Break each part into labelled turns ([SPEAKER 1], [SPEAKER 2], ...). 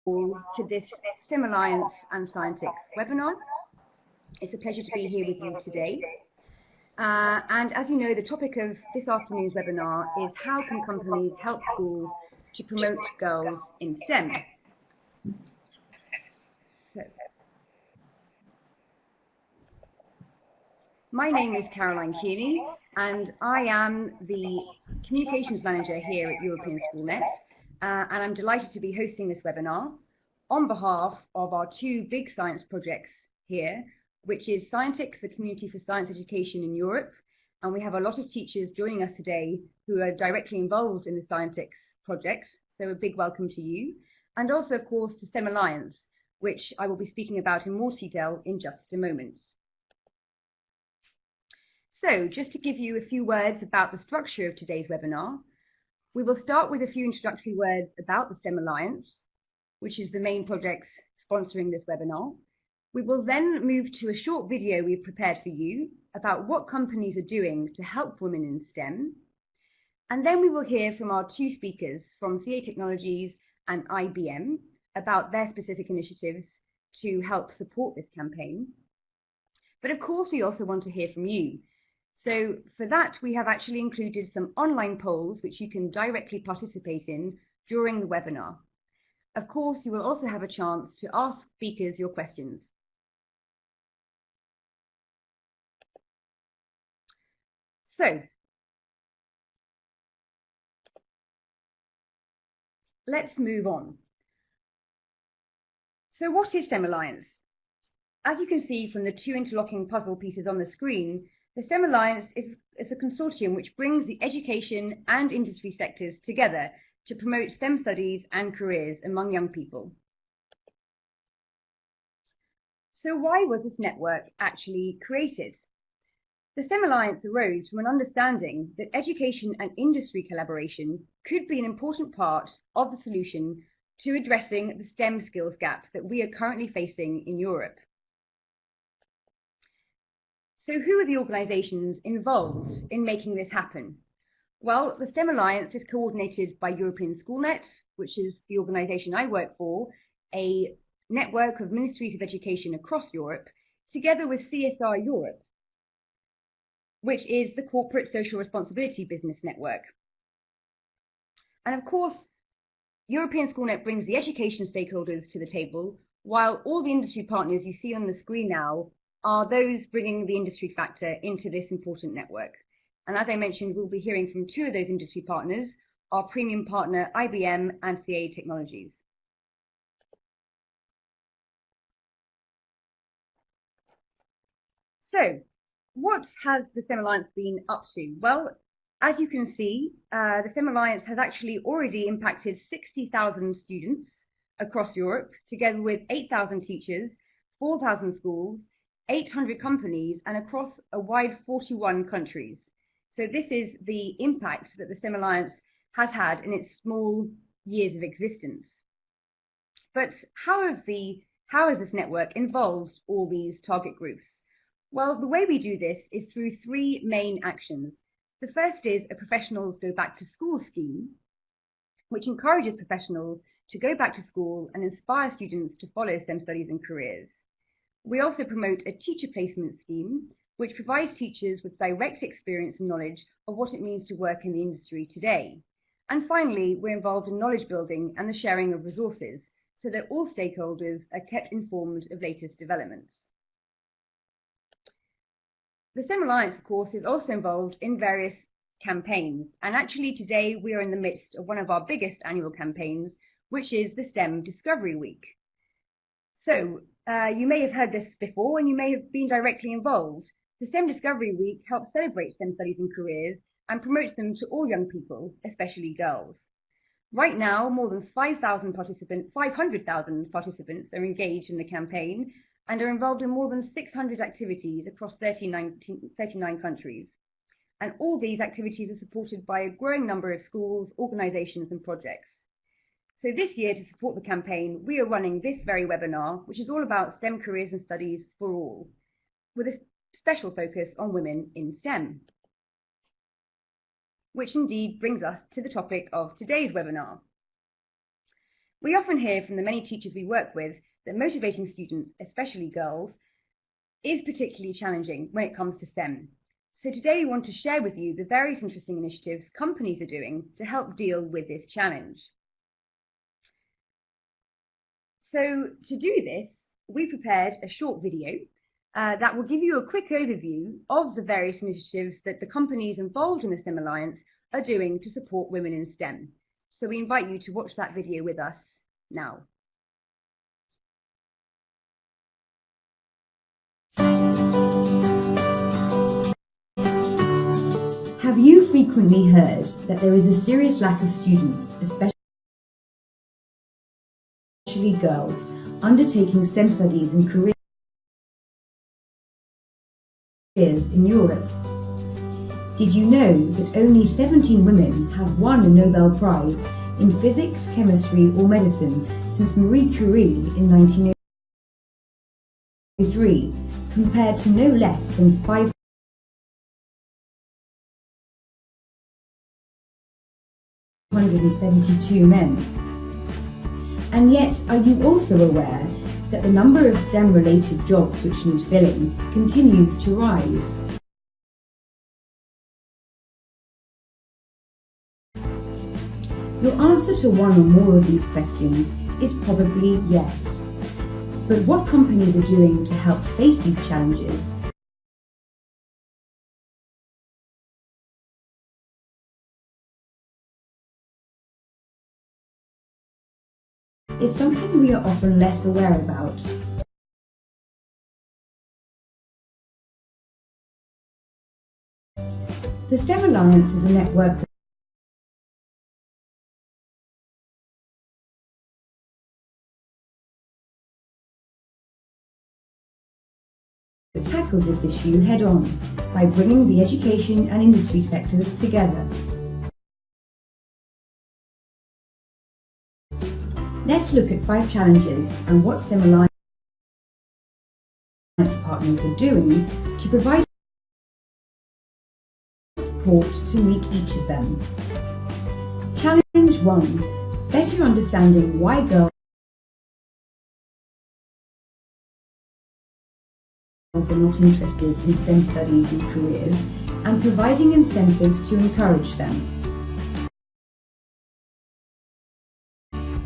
[SPEAKER 1] all to this STEM Alliance and Scientix webinar. It's a pleasure to be here with you today. And as you know, the topic of this afternoon's webinar is how can companies help schools to promote girls in STEM? My name is Caroline Kearney, and I am the Communications Manager here at European SchoolNet, and I'm delighted to be hosting this webinar on behalf of our two big science projects here, which is Scientix, the Community for Science Education in Europe, and we have a lot of teachers joining us today who are directly involved in the Scientix project, so a big welcome to you, and also, of course, to STEM Alliance, which I will be speaking about in more detail in just a moment. So, just to give you a few words about the structure of today's webinar, we will start with a few introductory words about the STEM Alliance, which is the main project sponsoring this webinar. We will then move to a short video we've prepared for you about what companies are doing to help women in STEM. And then we will hear from our two speakers from CA Technologies and IBM about their specific initiatives to help support this campaign. But of course, we also want to hear from you. So for that, we have actually included some online polls which you can directly participate in during the webinar. Of course, you will also have a chance to ask speakers your questions. So let's move on. So what is STEM Alliance? As you can see from the two interlocking puzzle pieces on the screen, the STEM Alliance is a consortium which brings the education and industry sectors together to promote STEM studies and careers among young people. So why was this network actually created? The STEM Alliance arose from an understanding that education and industry collaboration could be an important part of the solution to addressing the STEM skills gap that we are currently facing in Europe. So who are the organisations involved in making this happen? Well, the STEM Alliance is coordinated by European SchoolNet, which is the organisation I work for, a network of ministries of education across Europe, together with CSR Europe, which is the corporate social responsibility business network. And of course, European SchoolNet brings the education stakeholders to the table, while all the industry partners you see on the screen now are those bringing the industry factor into this important network. And as I mentioned, we'll be hearing from two of those industry partners, our premium partner IBM and CA Technologies. So, what has the STEM Alliance been up to? Well, as you can see, the STEM Alliance has actually already impacted 60,000 students across Europe, together with 8,000 teachers, 4,000 schools, 800 companies, and across a wide 41 countries. So this is the impact that the STEM Alliance has had in its small years of existence. But how has this network involved all these target groups? Well, the way we do this is through three main actions. The first is a Professionals Go Back to School scheme, which encourages professionals to go back to school and inspire students to follow STEM studies and careers. We also promote a teacher placement scheme, which provides teachers with direct experience and knowledge of what it means to work in the industry today. And finally, we're involved in knowledge building and the sharing of resources, so that all stakeholders are kept informed of latest developments. The STEM Alliance, of course, is also involved in various campaigns, and actually today we are in the midst of one of our biggest annual campaigns, which is the STEM Discovery Week. So, you may have heard this before and you may have been directly involved. The STEM Discovery Week helps celebrate STEM studies and careers and promotes them to all young people, especially girls. Right now, more than 500,000 participants are engaged in the campaign and are involved in more than 600 activities across 39 countries. And all these activities are supported by a growing number of schools, organisations and projects. So this year, to support the campaign, we are running this very webinar, which is all about STEM careers and studies for all, with a special focus on women in STEM. Which indeed brings us to the topic of today's webinar. We often hear from the many teachers we work with that motivating students, especially girls, is particularly challenging when it comes to STEM. So today we want to share with you the various interesting initiatives companies are doing to help deal with this challenge. So to do this, we prepared a short video that will give you a quick overview of the various initiatives that the companies involved in the STEM Alliance are doing to support women in STEM. So we invite you to watch that video with us now.
[SPEAKER 2] Have you frequently heard that there is a serious lack of students, especially girls, undertaking STEM studies and careers in Europe? Did you know that only 17 women have won a Nobel Prize in physics, chemistry or medicine since Marie Curie in 1903, compared to no less than 572 men? And yet, are you also aware that the number of STEM-related jobs which need filling continues to rise? Your answer to one or more of these questions is probably yes. But what companies are doing to help face these challenges is something we are often less aware about. The STEM Alliance is a network that tackles this issue head-on by bringing the education and industry sectors together. Let's look at 5 challenges and what STEM Alliance partners are doing to provide support to meet each of them. Challenge 1. Better understanding why girls are not interested in STEM studies and careers, and providing incentives to encourage them.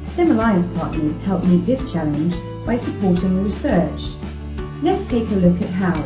[SPEAKER 2] STEM Alliance partners help meet this challenge by supporting research. Let's take a look at how.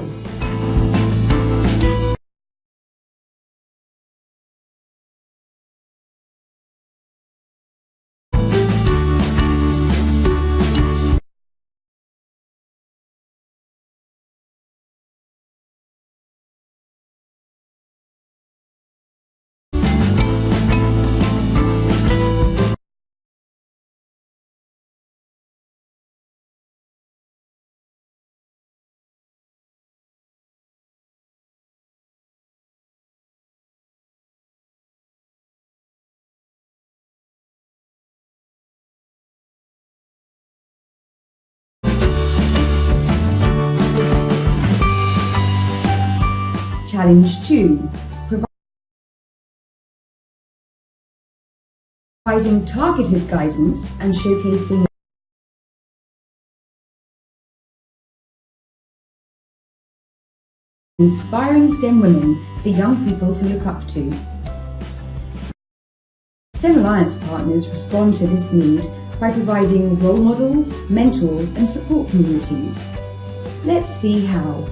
[SPEAKER 2] Challenge 2. Providing targeted guidance and showcasing inspiring STEM women for young people to look up to. STEM Alliance partners respond to this need by providing role models, mentors and support communities. Let's see how.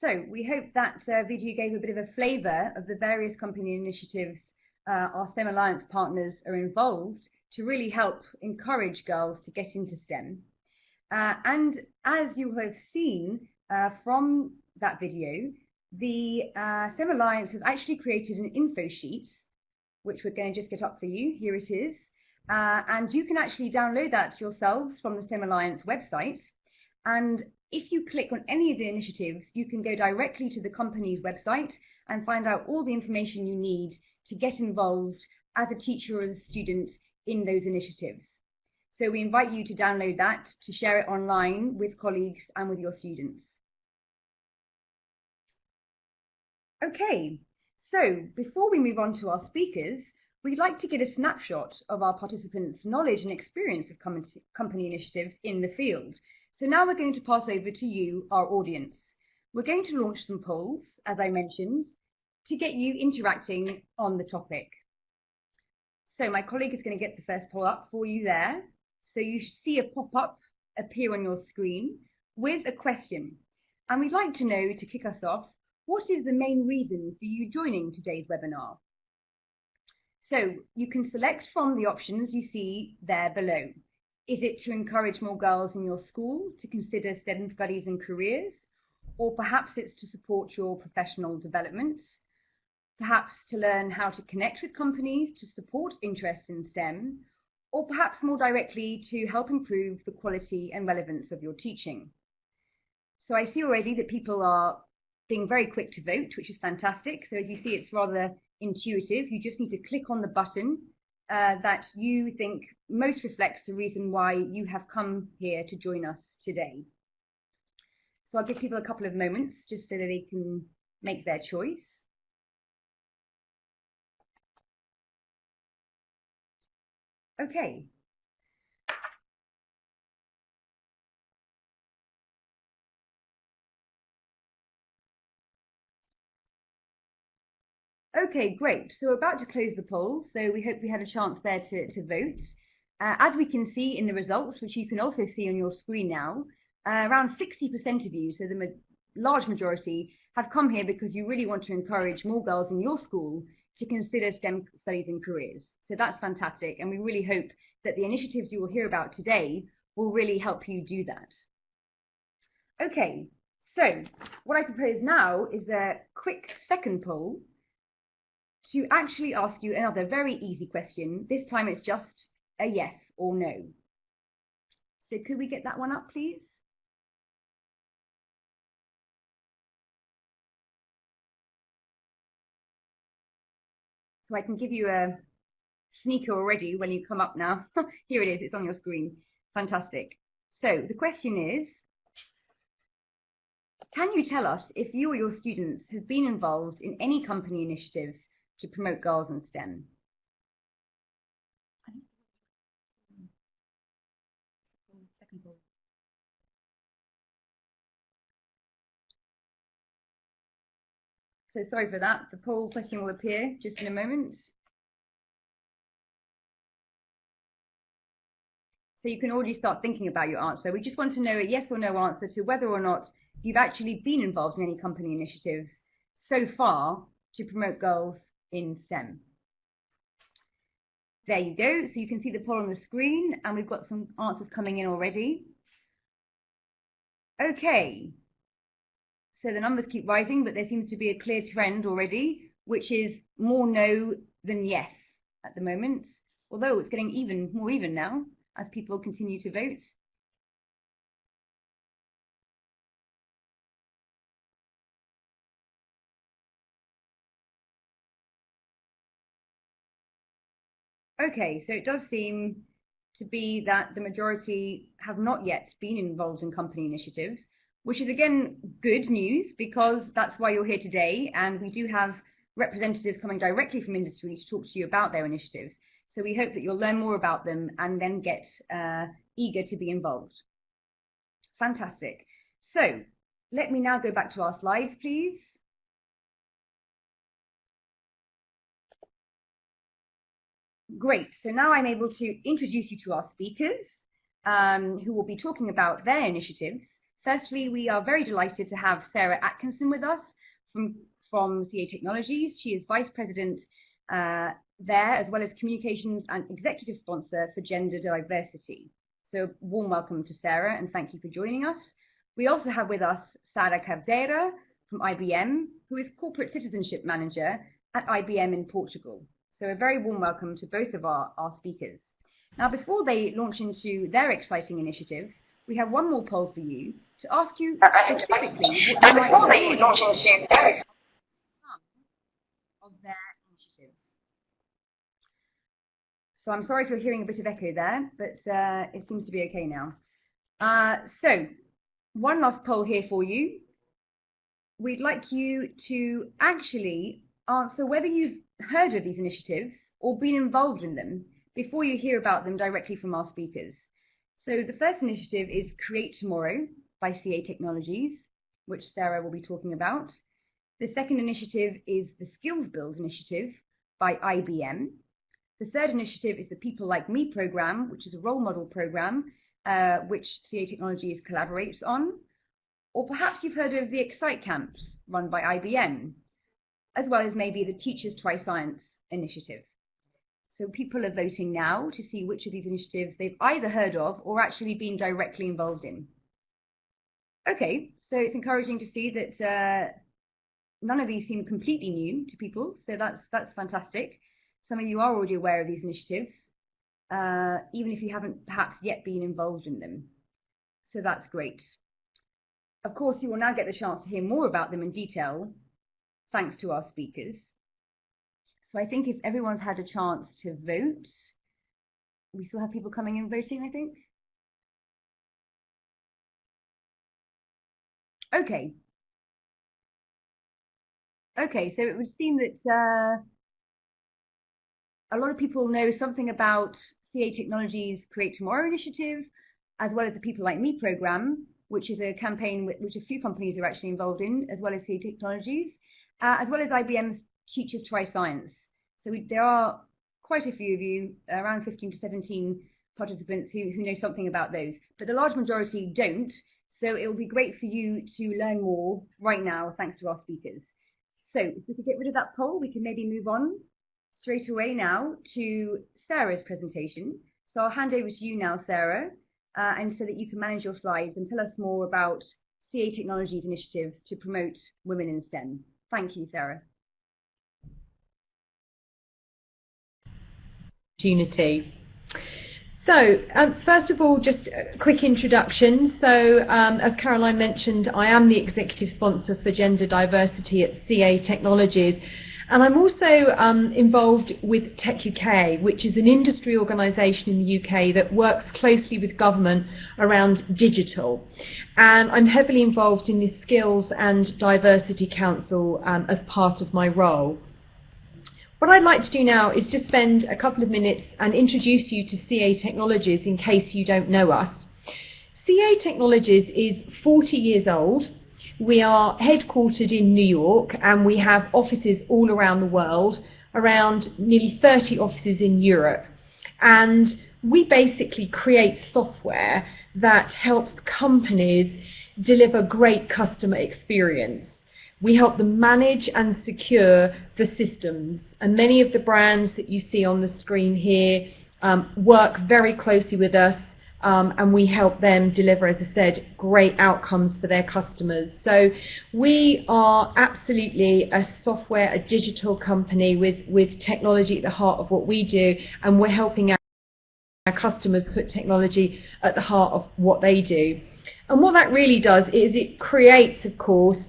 [SPEAKER 1] So we hope that video gave a bit of a flavour of the various company initiatives our STEM Alliance partners are involved to really help encourage girls to get into STEM. And as you have seen from that video, the STEM Alliance has actually created an info sheet, which we're going to just get up for you. Here it is. And you can actually download that yourselves from the STEM Alliance website. And if you click on any of the initiatives, you can go directly to the company's website and find out all the information you need to get involved as a teacher or as a student in those initiatives. So we invite you to download that, to share it online with colleagues and with your students. Okay, so before we move on to our speakers, we'd like to get a snapshot of our participants' knowledge and experience of company initiatives in the field. So now we're going to pass over to you, our audience. We're going to launch some polls, as I mentioned, to get you interacting on the topic. So my colleague is going to get the first poll up for you there. So you should see a pop-up appear on your screen with a question. And we'd like to know, to kick us off, what is the main reason for you joining today's webinar? So you can select from the options you see there below. Is it to encourage more girls in your school to consider STEM studies and careers? Or perhaps it's to support your professional development? Perhaps to learn how to connect with companies to support interest in STEM? Or perhaps more directly to help improve the quality and relevance of your teaching? So I see already that people are being very quick to vote, which is fantastic. So as you see, it's rather intuitive. You just need to click on the button that you think most reflects the reason why you have come here to join us today. So I'll give people a couple of moments just so that they can make their choice. Okay. Okay, great. So we're about to close the poll, so we hope we had a chance there to vote. As we can see in the results, which you can also see on your screen now, around 60% of you, so the large majority, have come here because you really want to encourage more girls in your school to consider STEM studies and careers. So that's fantastic, and we really hope that the initiatives you will hear about today will really help you do that. Okay, so what I propose now is a quick second poll to actually ask you another very easy question. This time it's just a yes or no. So could we get that one up, please? So I can give you a sneaker already when you come up now. Here it is, it's on your screen. Fantastic. So the question is, can you tell us if you or your students have been involved in any company initiatives to promote girls in STEM? So sorry for that. The poll question will appear just in a moment. So you can already start thinking about your answer. We just want to know a yes or no answer to whether or not you've actually been involved in any company initiatives so far to promote girls in STEM. There you go. So you can see the poll on the screen, and we've got some answers coming in already. Okay. So the numbers keep rising, but there seems to be a clear trend already, which is more no than yes at the moment, although it's getting more even now as people continue to vote. Okay, so it does seem to be that the majority have not yet been involved in company initiatives, which is again good news because that's why you're here today, and we do have representatives coming directly from industry to talk to you about their initiatives. So we hope that you'll learn more about them and then get eager to be involved. Fantastic. So let me now go back to our slides, please. Great. So now I'm able to introduce you to our speakers who will be talking about their initiatives Firstly, we are very delighted to have Sarah Atkinson with us from CA Technologies. She is Vice President there, as well as Communications and Executive Sponsor for Gender Diversity. So warm welcome to Sarah, and thank you for joining us. We also have with us Sara Herrera from IBM, who is Corporate Citizenship Manager at IBM in Portugal. So a very warm welcome to both of our speakers. Now, before they launch into their exciting initiatives, we have one more poll for you to ask you specifically what you before they launch into their of their initiatives. So I'm sorry if you're hearing a bit of echo there, but it seems to be okay now. So one last poll here for you. We'd like you to actually answer whether you've heard of these initiatives or been involved in them before you hear about them directly from our speakers. So the first initiative is Create Tomorrow by CA Technologies, which Sarah will be talking about. The second initiative is the Skills Built initiative by IBM. The third initiative is the People Like Me program, which is a role model program which CA Technologies collaborates on. Or perhaps you've heard of the Excite camps run by IBM, as well as maybe the Teachers Try Science initiative. So people are voting now to see which of these initiatives they've either heard of or actually been directly involved in. Okay, so it's encouraging to see that none of these seem completely new to people, so that's fantastic. Some of you are already aware of these initiatives, even if you haven't perhaps yet been involved in them. So that's great. Of course, you will now get the chance to hear more about them in detail, thanks to our speakers. So I think if everyone's had a chance to vote, we still have people coming in voting, I think. Okay. Okay, so it would seem that a lot of people know something about CA Technologies' Create Tomorrow initiative, as well as the People Like Me program, which is a campaign which a few companies are actually involved in, as well as CA Technologies, as well as IBM's Teachers Try Science. So there are quite a few of you, around 15 to 17 participants who know something about those, but the large majority don't. So it will be great for you to learn more right now, thanks to our speakers. So if we could get rid of that poll, we can maybe move on straight away now to Sarah's presentation. So I'll hand over to you now, Sara, and so that you can manage your slides and tell us more about CA Technologies initiatives to promote women in STEM. Thank you, Sara.
[SPEAKER 3] Opportunity. So first of all, just a quick introduction. So as Caroline mentioned, I am the executive sponsor for gender diversity at CA Technologies, and I'm also involved with Tech UK, which is an industry organisation in the UK that works closely with government around digital, and I'm heavily involved in the Skills and Diversity Council as part of my role. What I'd like to do now is just spend a couple of minutes and introduce you to CA Technologies in case you don't know us. CA Technologies is 40 years old. We are headquartered in New York and we have offices all around the world, around nearly 30 offices in Europe. And we basically create software that helps companies deliver great customer experience. We help them manage and secure the systems, and many of the brands that you see on the screen here work very closely with us, and we help them deliver, as I said, great outcomes for their customers. So we are absolutely a software, a digital company with technology at the heart of what we do, and we're helping our customers put technology at the heart of what they do. And what that really does is it creates, of course,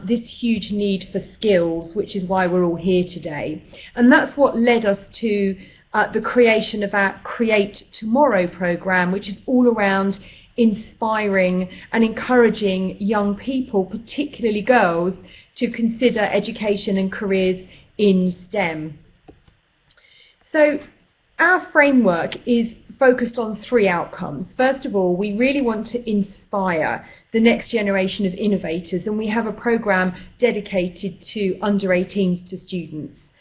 [SPEAKER 3] this huge need for skills, which is why we're all here today. And that's what led us to the creation of our Create Tomorrow program, which is all around inspiring and encouraging young people, particularly girls, to consider education and careers in STEM. So our framework is focused on three outcomes. First of all, we really want to inspire the next generation of innovators, and we have a program dedicated to under 18s to students.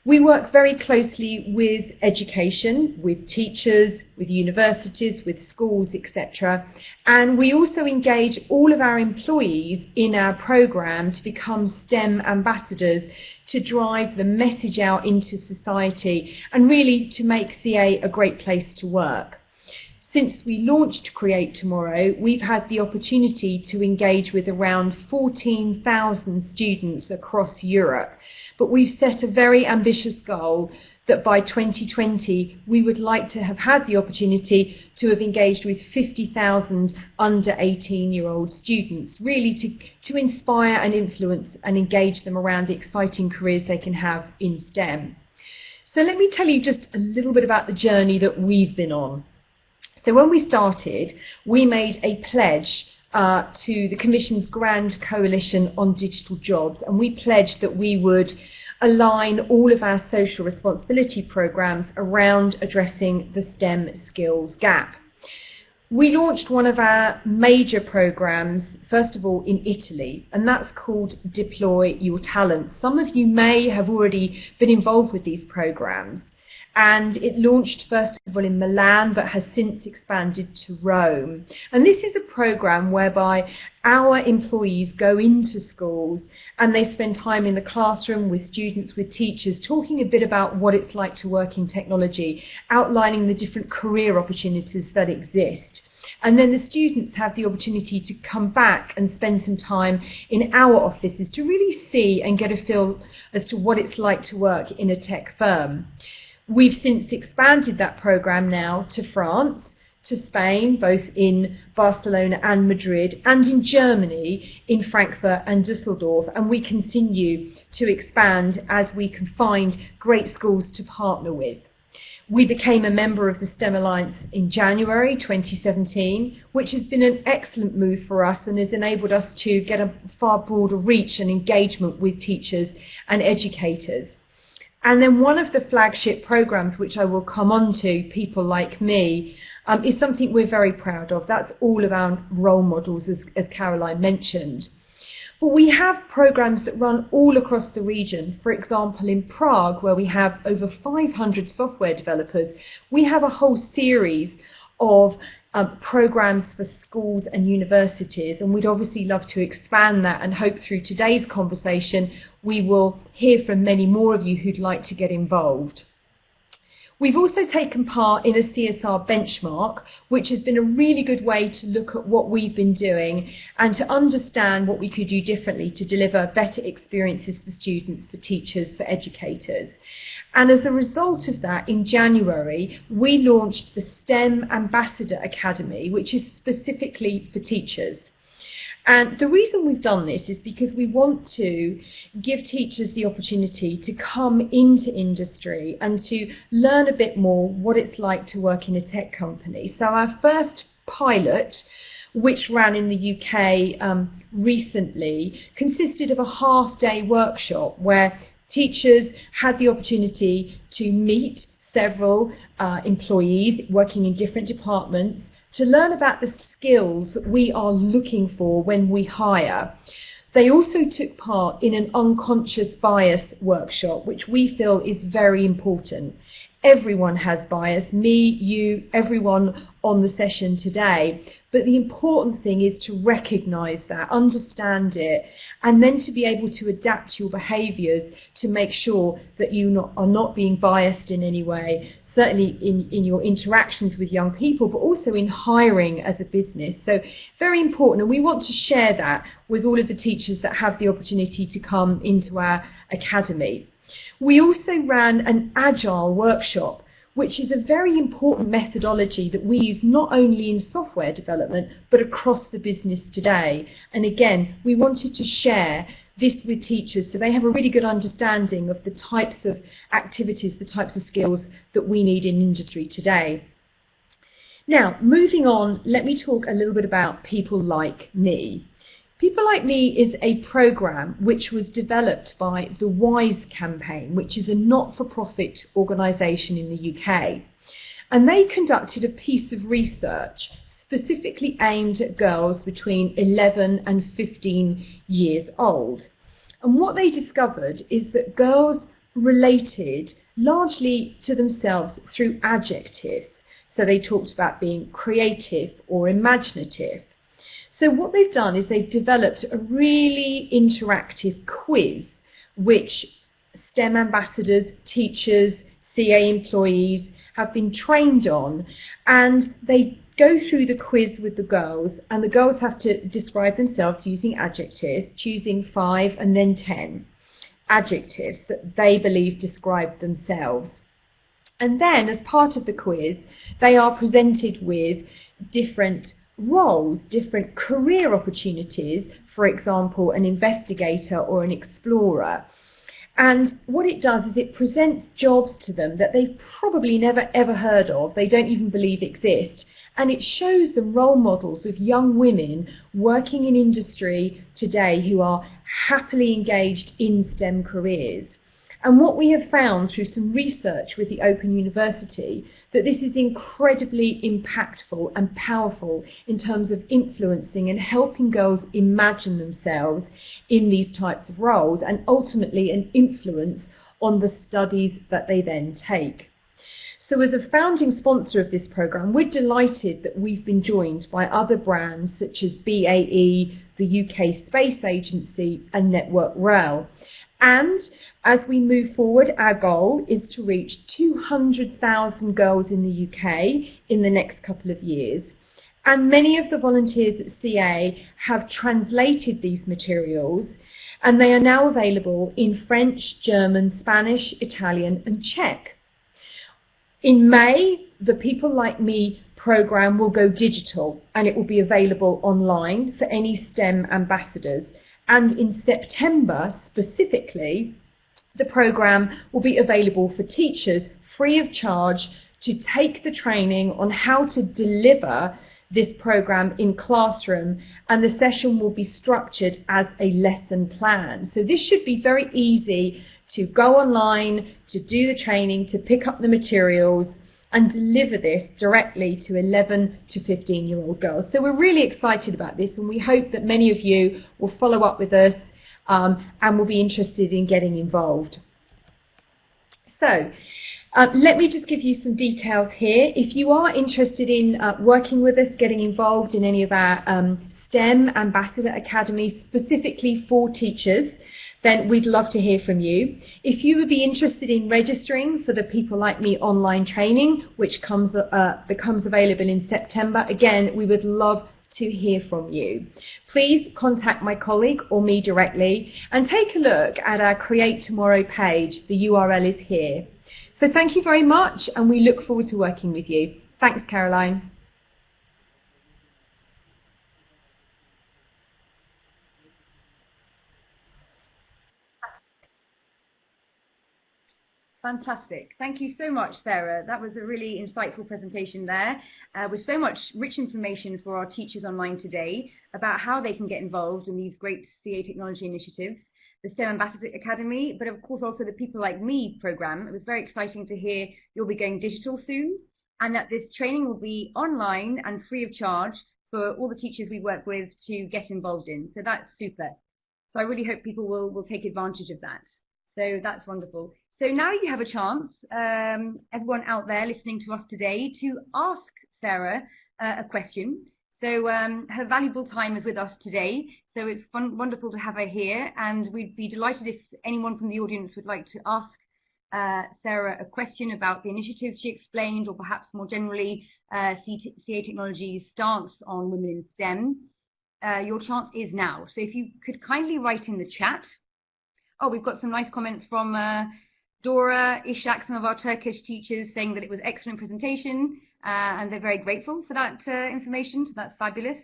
[SPEAKER 3] We work very closely with education, with teachers, with universities, with schools, etc. And we also engage all of our employees in our programme to become STEM ambassadors, to drive the message out into society and really to make CA a great place to work. Since we launched Create Tomorrow, we've had the opportunity to engage with around 14,000 students across Europe. But we've set a very ambitious goal that by 2020 we would like to have had the opportunity to have engaged with 50,000 under 18-year-old students, really to inspire and influence and engage them around the exciting careers they can have in STEM. So let me tell you just a little bit about the journey that we've been on. So when we started, we made a pledge to the Commission's Grand Coalition on Digital Jobs, and we pledged that we would align all of our social responsibility programmes around addressing the STEM skills gap. We launched one of our major programmes, first of all in Italy, and that's called Deploy Your Talents. Some of you may have already been involved with these programmes. And it launched first of all in Milan, but has since expanded to Rome. And this is a program whereby our employees go into schools and they spend time in the classroom with students, with teachers, talking a bit about what it's like to work in technology, outlining the different career opportunities that exist. And then the students have the opportunity to come back and spend some time in our offices to really see and get a feel as to what it's like to work in a tech firm. We've since expanded that programme now to France, to Spain, both in Barcelona and Madrid, and in Germany, in Frankfurt and Düsseldorf, and we continue to expand as we can find great schools to partner with. We became a member of the STEM Alliance in January 2017, which has been an excellent move for us and has enabled us to get a far broader reach and engagement with teachers and educators. And then one of the flagship programs, which I will come on to, People Like Me, is something we're very proud of. That's all of our role models, as Caroline mentioned. But we have programs that run all across the region. For example, in Prague, where we have over 500 software developers, we have a whole series of programs for schools and universities, and we'd obviously love to expand that and hope through today's conversation we will hear from many more of you who'd like to get involved. We've also taken part in a CSR benchmark, which has been a really good way to look at what we've been doing and to understand what we could do differently to deliver better experiences for students, for teachers, for educators. And as a result of that, in January, we launched the STEM Ambassador Academy, which is specifically for teachers. And the reason we've done this is because we want to give teachers the opportunity to come into industry and to learn a bit more what it's like to work in a tech company. So our first pilot, which ran in the UK recently, consisted of a half-day workshop where teachers had the opportunity to meet several employees working in different departments to learn about the skills that we are looking for when we hire. They also took part in an unconscious bias workshop, which we feel is very important. Everyone has bias, me, you, everyone on the session today. But the important thing is to recognise that, understand it, and then to be able to adapt your behaviours to make sure that you are not being biased in any way, certainly in your interactions with young people, but also in hiring as a business. So very important, and we want to share that with all of the teachers that have the opportunity to come into our academy. We also ran an agile workshop, which is a very important methodology that we use not only in software development, but across the business today. And again, we wanted to share this with teachers so they have a really good understanding of the types of activities, the types of skills that we need in industry today. Now, moving on, let me talk a little bit about People Like Me. People Like Me is a programme which was developed by the WISE campaign, which is a not-for-profit organisation in the UK. And they conducted a piece of research specifically aimed at girls between 11 and 15 years old. And what they discovered is that girls related largely to themselves through adjectives. So they talked about being creative or imaginative. So what they've done is they've developed a really interactive quiz which STEM ambassadors, teachers, CA employees have been trained on, and they go through the quiz with the girls, and the girls have to describe themselves using adjectives, choosing 5 and then 10 adjectives that they believe describe themselves. And then as part of the quiz, they are presented with different roles, different career opportunities, for example, an investigator or an explorer. And what it does is it presents jobs to them that they've probably never ever heard of, they don't even believe exist, and it shows them role models of young women working in industry today who are happily engaged in STEM careers. And what we have found through some research with the Open University, that this is incredibly impactful and powerful in terms of influencing and helping girls imagine themselves in these types of roles, and ultimately an influence on the studies that they then take. So as a founding sponsor of this programme, we're delighted that we've been joined by other brands such as BAE, the UK Space Agency and Network Rail. And as we move forward, our goal is to reach 200,000 girls in the UK in the next couple of years. And many of the volunteers at CA have translated these materials, and they are now available in French, German, Spanish, Italian and Czech. In May, the People Like Me programme will go digital, and it will be available online for any STEM ambassadors. And in September, specifically, the programme will be available for teachers free of charge to take the training on how to deliver this programme in classroom, and the session will be structured as a lesson plan. So this should be very easy to go online, to do the training, to pick up the materials and deliver this directly to 11 to 15-year-old girls. So we're really excited about this, and we hope that many of you will follow up with us and will be interested in getting involved. So let me just give you some details here. If you are interested in working with us, getting involved in any of our STEM Ambassador Academies specifically for teachers, then we'd love to hear from you. If you would be interested in registering for the People Like Me online training, which becomes available in September, again, we would love to hear from you. Please contact my colleague or me directly, and take a look at our Create Tomorrow page. The URL is here. So thank you very much, and we look forward to working with you. Thanks, Caroline.
[SPEAKER 1] Fantastic. Thank you so much, Sarah. That was a really insightful presentation there with so much rich information for our teachers online today about how they can get involved in these great CA technology initiatives, the STEM Ambassador Academy, but of course also the People Like Me program. It was very exciting to hear you'll be going digital soon, and that this training will be online and free of charge for all the teachers we work with to get involved in. So that's super. So I really hope people will take advantage of that. So that's wonderful. So now you have a chance, everyone out there listening to us today, to ask Sarah a question. So her valuable time is with us today, so it's wonderful to have her here, and we'd be delighted if anyone from the audience would like to ask Sarah a question about the initiatives she explained, or perhaps more generally CA Technology's stance on women in STEM. Your chance is now. So if you could kindly write in the chat. Oh, we've got some nice comments from Dora, Ishak, some of our Turkish teachers, saying that it was excellent presentation, and they're very grateful for that information, so that's fabulous.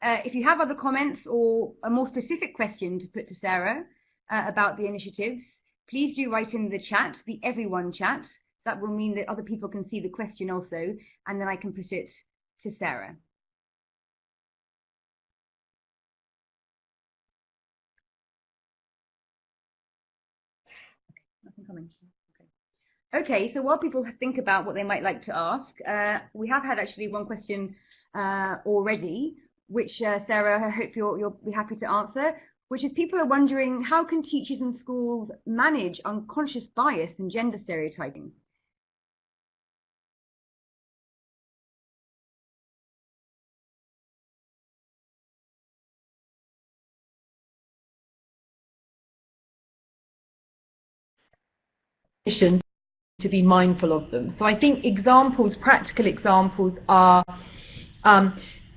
[SPEAKER 1] If you have other comments or a more specific question to put to Sarah about the initiatives, please do write in the chat, the everyone chat. That will mean that other people can see the question also, and then I can put it to Sarah. Nothing coming. Okay, so while people think about what they might like to ask, we have had actually one question already, which Sarah, I hope you'll be happy to answer, which is people are wondering, how can teachers and schools manage unconscious bias and gender stereotyping?
[SPEAKER 3] To be mindful of them. So I think examples, practical examples are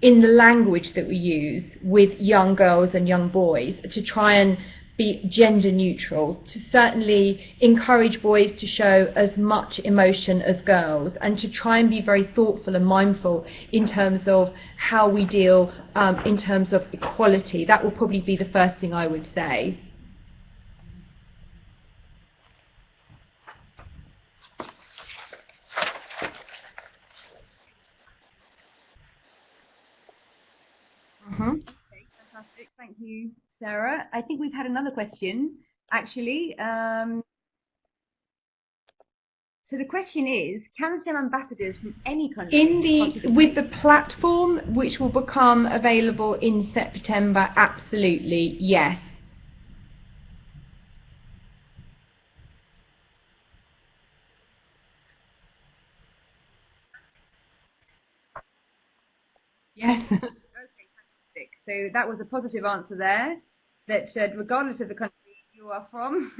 [SPEAKER 3] in the language that we use with young girls and young boys to try and be gender neutral, to certainly encourage boys to show as much emotion as girls, and to try and be very thoughtful and mindful in terms of how we deal in terms of equality. That will probably be the first thing I would say.
[SPEAKER 1] Okay, fantastic. Thank you, Sarah. I think we've had another question, actually. So the question is, can STEM ambassadors from any country
[SPEAKER 3] with the platform, which will become available in September? Absolutely, yes. Yes.
[SPEAKER 1] Okay, fantastic. So that was a positive answer there, that regardless of the country you are from,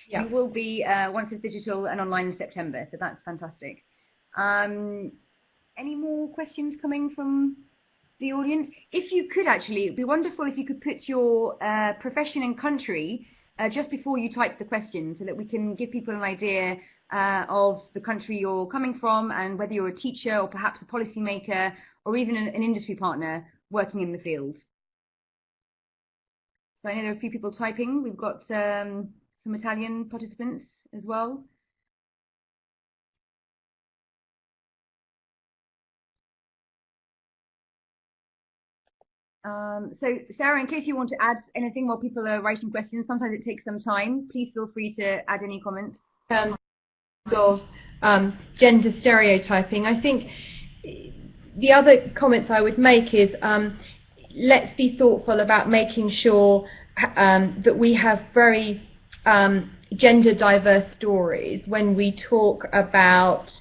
[SPEAKER 3] Yeah.
[SPEAKER 1] you will be, once it's digital and online in September. So that's fantastic. Any more questions coming from the audience? If you could, actually, it'd be wonderful if you could put your profession and country just before you type the question, so that we can give people an idea of the country you're coming from, and whether you're a teacher or perhaps a policymaker or even an industry partner working in the field. So I know there are a few people typing. We've got some Italian participants as well. So Sarah, in case you want to add anything while people are writing questions, sometimes it takes some time. Please feel free to add any comments.
[SPEAKER 3] Of gender stereotyping, I think the other comments I would make is let's be thoughtful about making sure that we have very gender diverse stories when we talk about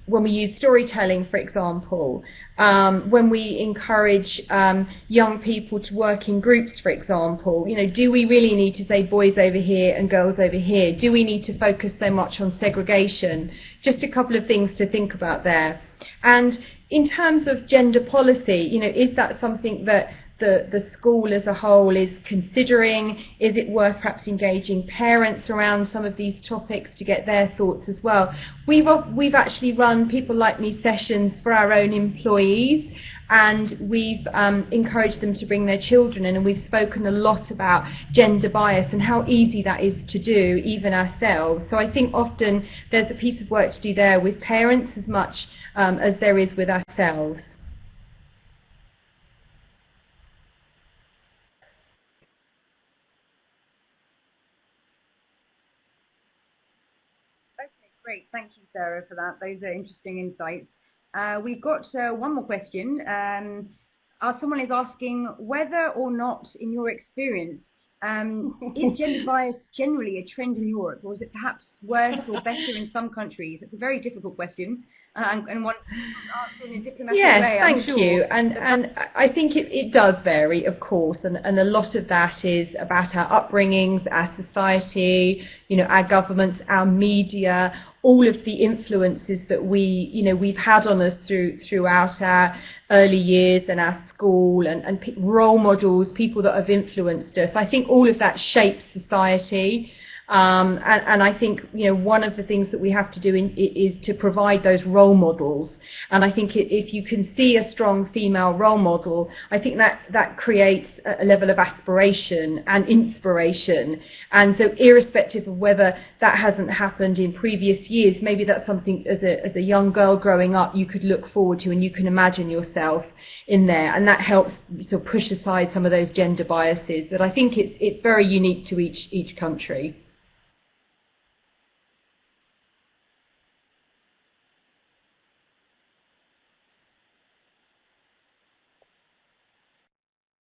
[SPEAKER 3] when we use storytelling, for example, when we encourage young people to work in groups, for example. You know, do we really need to say boys over here and girls over here? Do we need to focus so much on segregation? Just a couple of things to think about there. And in terms of gender policy, you know, is that something that the school as a whole is considering? Is it worth perhaps engaging parents around some of these topics to get their thoughts as well? We've actually run People Like Me sessions for our own employees, and we've encouraged them to bring their children in, and we've spoken a lot about gender bias and how easy that is to do, even ourselves. So I think often there's a piece of work to do there with parents as much as there is with ourselves.
[SPEAKER 1] Great, thank you, Sarah, for that. Those are interesting insights. We've got one more question. Someone is asking whether or not, in your experience, is gender bias generally a trend in Europe, or is it perhaps worse or better in some countries? It's a very difficult question, and one answer in a diplomatic way.
[SPEAKER 3] Yes, thank you. And I think it does vary, of course, and a lot of that is about our upbringings, our society, you know, our governments, our media, all of the influences that we've had on us throughout our early years and our school, and role models, people that have influenced us. I think all of that shapes society. And I think, you know, one of the things that we have to do is to provide those role models. And I think if you can see a strong female role model, I think that creates a level of aspiration and inspiration. And so irrespective of whether that hasn't happened in previous years, maybe that's something as a young girl growing up you could look forward to, and you can imagine yourself in there. And that helps sort of push aside some of those gender biases. But I think it's very unique to each country.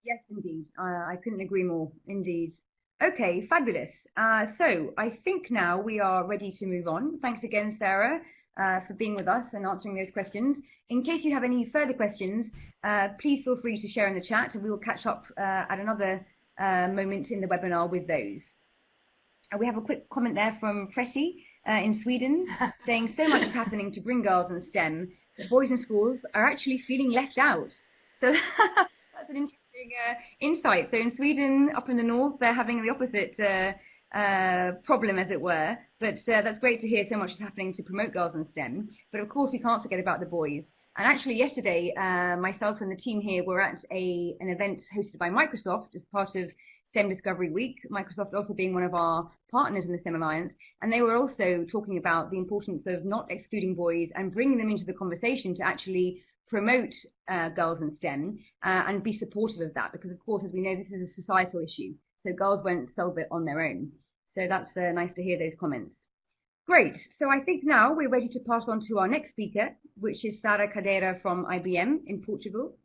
[SPEAKER 1] Yes, indeed. I couldn't agree more. Indeed. Okay, fabulous. So I think now we are ready to move on. Thanks again, Sarah, for being with us and answering those questions. In case you have any further questions, please feel free to share in the chat, and we will catch up at another moment in the webinar with those. We have a quick comment there from Pressy in Sweden saying so much is happening to bring girls in STEM that boys in schools are actually feeling left out. So that's an interesting insight. So in Sweden, up in the north, they're having the opposite problem, as it were. But that's great to hear so much is happening to promote girls in STEM. But of course, we can't forget about the boys. And actually, yesterday, myself and the team here were at an event hosted by Microsoft as part of STEM Discovery Week, Microsoft also being one of our partners in the STEM Alliance, and they were also talking about the importance of not excluding boys and bringing them into the conversation to actually promote girls in STEM and be supportive of that, because of course, as we know, this is a societal issue, so girls won't solve it on their own. So that's nice to hear those comments. Great, so I think now we're ready to pass on to our next speaker, which is Sara Herrera from IBM in Portugal.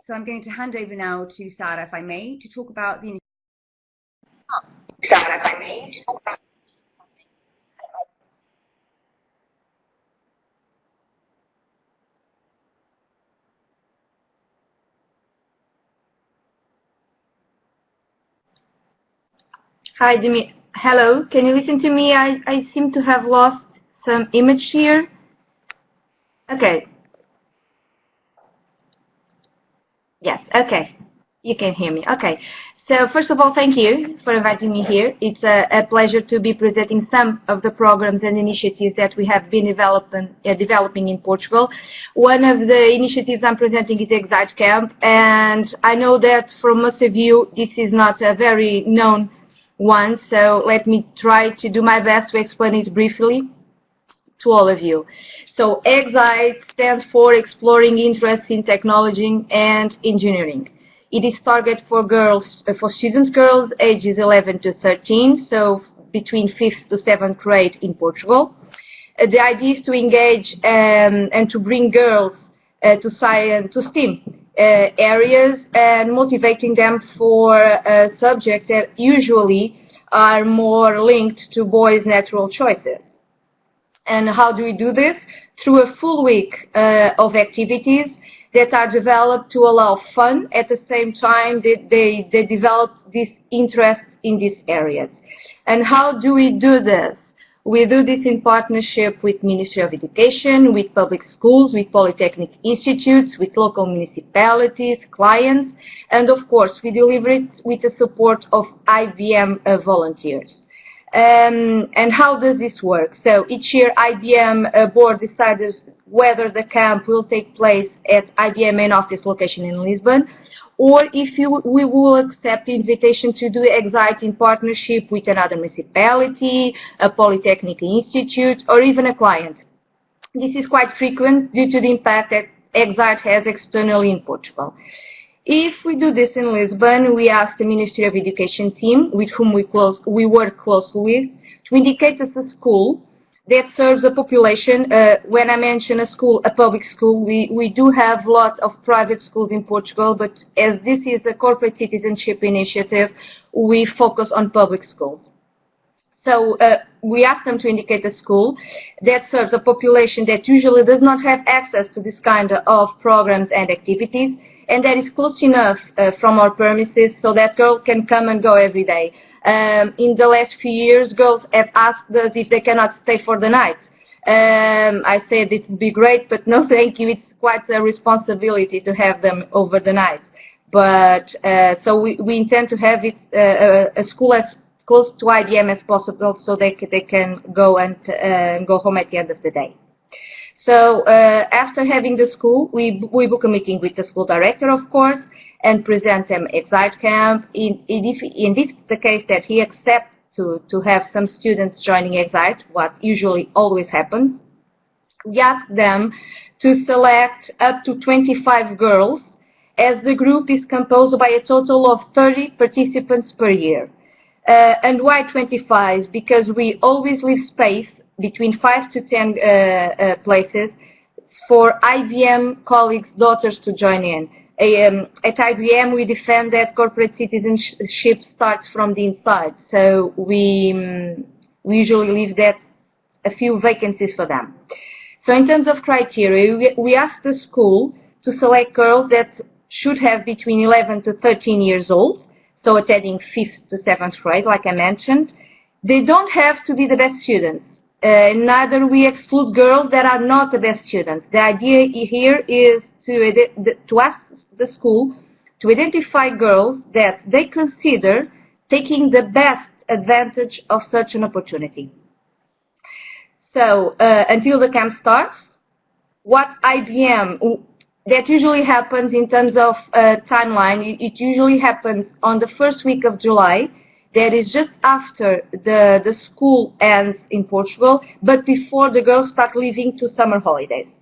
[SPEAKER 1] So I'm going to hand over now to Sara, if I may, to talk about the Sara, if I may.
[SPEAKER 4] Hi, Demi. Hello, can you listen to me? I seem to have lost some image here. Okay. Yes, okay. You can hear me. Okay. So first of all, thank you for inviting me here. It's a pleasure to be presenting some of the programs and initiatives that we have been developing in Portugal. One of the initiatives I'm presenting is Excite Camp, and I know that for most of you, this is not a very known one, so let me try to do my best to explain it briefly to all of you. So Excite stands for Exploring Interests in Technology and Engineering. It is targeted for girls, for student girls ages 11 to 13, so between 5th to 7th grade in Portugal. The idea is to engage and to bring girls to science, to STEM areas, and motivating them for subjects that usually are more linked to boys' natural choices. And how do we do this? Through a full week of activities that are developed to allow fun at the same time that they develop this interest in these areas. And how do we do this? We do this in partnership with Ministry of Education, with public schools, with polytechnic institutes, with local municipalities, clients, and of course we deliver it with the support of IBM volunteers. And how does this work? So each year IBM board decides whether the camp will take place at IBM main office location in Lisbon, or if we will accept the invitation to do Excite in partnership with another municipality, a polytechnic institute, or even a client. This is quite frequent due to the impact that Excite has externally in Portugal. If we do this in Lisbon, we ask the Ministry of Education team, with whom we work closely with, to indicate as a school that serves a population. When I mention a school, a public school, we do have a lot of private schools in Portugal, but as this is a corporate citizenship initiative, we focus on public schools. So we ask them to indicate a school that serves a population that usually does not have access to this kind of programs and activities, and that is close enough from our premises so that girls can come and go every day. In the last few years, girls have asked us if they cannot stay for the night. I said it would be great, but no thank you. It's quite a responsibility to have them over the night. But so we intend to have it a school as close to IBM as possible so they can go and go home at the end of the day. So after having the school, we book a meeting with the school director, of course, and present them Excite Camp. If this is the case that he accepts to have some students joining Excite, what usually always happens, we ask them to select up to 25 girls, as the group is composed by a total of 30 participants per year. And why 25? Because we always leave space between 5 to 10 places for IBM colleagues' daughters to join in. At IBM, we defend that corporate citizenship starts from the inside. So we usually leave that a few vacancies for them. So in terms of criteria, we ask the school to select girls that should have between 11 to 13 years old, so attending 5th to 7th grade, like I mentioned. They don't have to be the best students. Neither we exclude girls that are not the best students. The idea here is to ask the school to identify girls that they consider taking the best advantage of such an opportunity. So until the camp starts, what IBM, that usually happens in terms of timeline, it usually happens on the first week of July. That is just after the school ends in Portugal, but before the girls start leaving to summer holidays.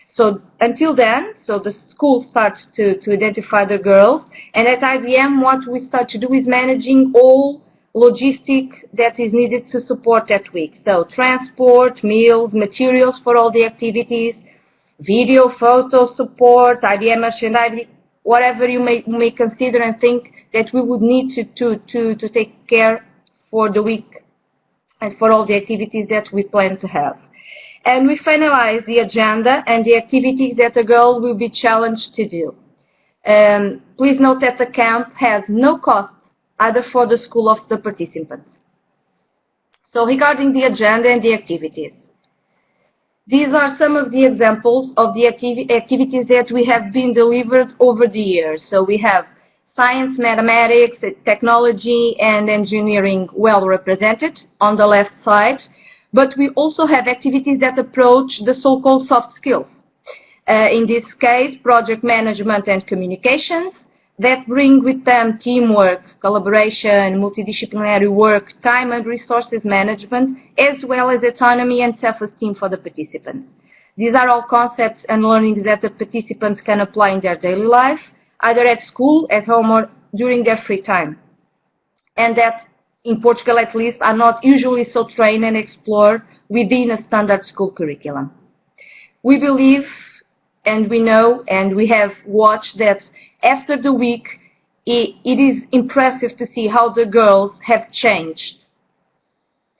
[SPEAKER 4] So until then, so the school starts to identify the girls, and at IBM what we start to do is managing all logistic that is needed to support that week. So transport, meals, materials for all the activities, video, photo support, IBM merchandising, whatever you may consider and think that we would need to take care for the week and for all the activities that we plan to have. And we finalize the agenda and the activities that the girl will be challenged to do. Please note that the camp has no cost either for the school of the participants. So regarding the agenda and the activities, these are some of the examples of the activities that we have been delivered over the years. So we have science, mathematics, technology, and engineering well represented on the left side. But we also have activities that approach the so-called soft skills. In this case, project management and communications that bring with them teamwork, collaboration, multidisciplinary work, time and resources management, as well as autonomy and self-esteem for the participants. These are all concepts and learnings that the participants can apply in their daily life, either at school, at home, or during their free time. And that, in Portugal at least, are not usually so trained and explored within a standard school curriculum. We believe, and we know, and we have watched that after the week, it is impressive to see how the girls have changed.